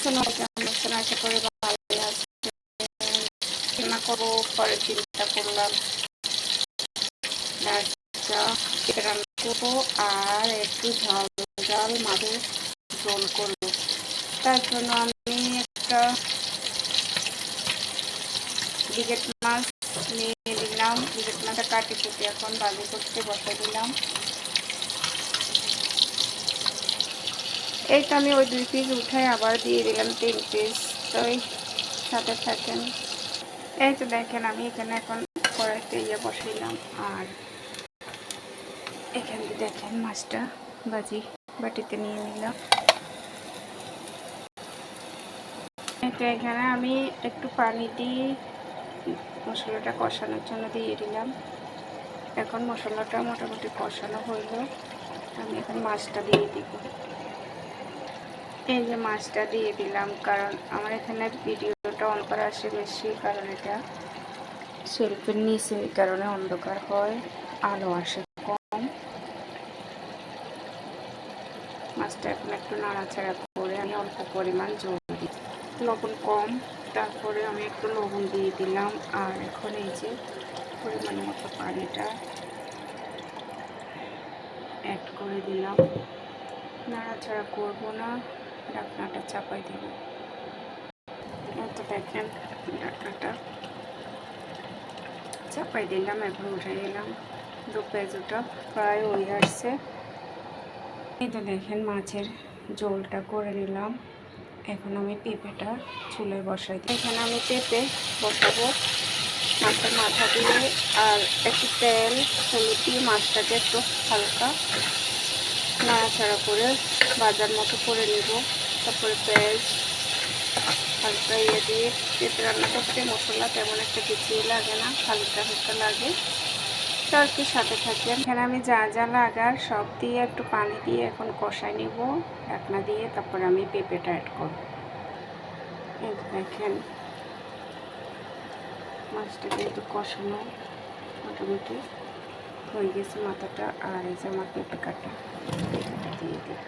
আছেন? কেমন আছেন? আশা করি ভালোই আছেন। রান্না করবো পরে চিন্তা করলাম রান্না করবো আর একটু ঝাল ঝাল মাছের ঝোল করবো। তার জন্য আমি একটা বিকেট মাছ নিয়ে দিলাম। বিকেট মাছটা কাটি কুটি এখন ভাজি করতে বসে দিলাম। এই তো আমি ওই 2 পিস উঠাই আবার দিয়ে দিলাম 3 পিস। তো সাথে থাকেন। এই তো দেখেন আমি এখানে এখন কড়াইতে বসাইলাম আর এখানে দেখেন মাছটা ভাজি বাটিতে নিয়ে নিলাম। তো এখানে আমি একটু পানি দিয়ে মশলাটা কষানোর জন্য দিয়ে দিলাম। এখন মশলাটা মোটামুটি কষানো হইল, আমি এখন মাছটা দিয়ে দিব। এই যে মাছটা দিয়ে দিলাম, কারণ আমার এখানে ভিডিওটা অন করা আসে বেশি, কারণ এটা শেলফের নিচে, এই কারণে অন্ধকার হয়, আলো আসে কম। মাছটা এখন একটু নাড়াচাড়া করে আমি অল্প পরিমাণ জল দিই, লবণ কম, তারপরে আমি একটু লবণ দিয়ে দিলাম। আর এখন এই যে পরিমাণ মতো পানিটা অ্যাড করে দিলাম। নাড়াচাড়া করবো না, ঢাকনাটা চাপাই দেব। তো দেখেন ঢাকনাটা চাপাই দিলাম, এখন উঠে দিলাম। 2 পেঁয়াজটা প্রায় হয়ে আসছে। এই তো দেখেন মাছের ঝোলটা করে নিলাম। এখন আমি পেঁপেটা চুলায় বসাই দিই। এখানে আমি পেঁপে বসাবো মাছের মাথা দিয়ে, আর একটু তেল হলুদ দিয়ে মাছটাকে একটু হালকা নাড়াচাড়া করে ভাজার মতো করে নেব। তারপরে পেঁয়াজ হালকা দিয়ে পেঁপে রান্না করতে মশলা তেমন একটা কিছুই লাগে না, হালকা হালকা লাগে। তো আর কি সাথে থাকেন। এখানে আমি যা যা লাগার সব দিয়ে একটু পানি দিয়ে এখন কষাই নেব ঢাকনা দিয়ে, তারপরে আমি পেঁপেটা অ্যাড করব। এই দেখেন মাছটা কিন্তু কষানো মোটামুটি হয়ে গেছে মাথাটা। আর এই যে আমার পেঁপে কাটা পেঁপেটা দিয়ে দিই।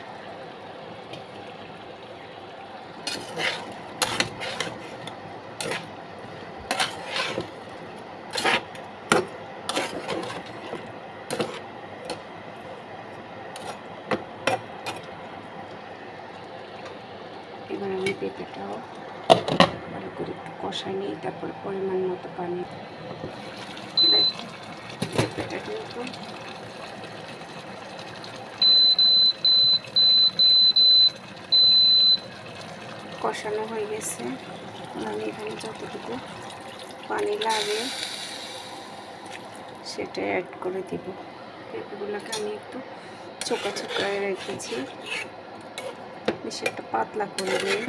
এবার আমি পেঁপেটাও ভালো করে একটু কষাই নিই, তারপরে পরিমাণ মতো পানি। পেঁপেটা কিন্তু কষানো হয়ে গেছে। আমি এখানে যতটুকু পানি লাগে সেটা অ্যাড করে দিব। পেঁপেগুলোকে আমি একটু চোকা চোকায় রেখেছি, বেশি একটা পাতলা করে দিই।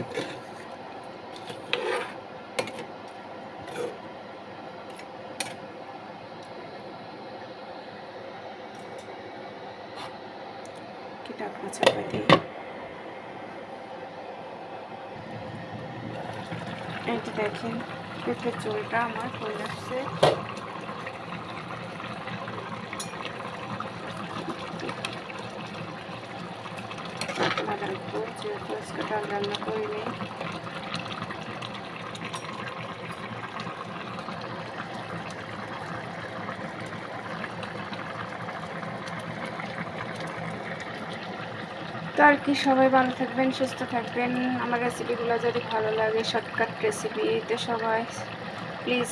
ঢাকনা চাপা দিই। এইটা দেখেন পেঁপের ঝোলটা আমার হয়ে যাচ্ছে। যেহেতু আজকে ডাল রান্না করিনি, তো আর কি সবাই ভালো থাকবেন, সুস্থ থাকবেন। আমার রেসিপিগুলো যদি ভালো লাগে, শর্টকাট রেসিপিতে সবাই প্লিজ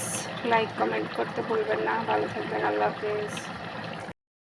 লাইক কমেন্ট করতে ভুলবেন না। ভালো থাকবেন, আল্লাহ হাফেজ।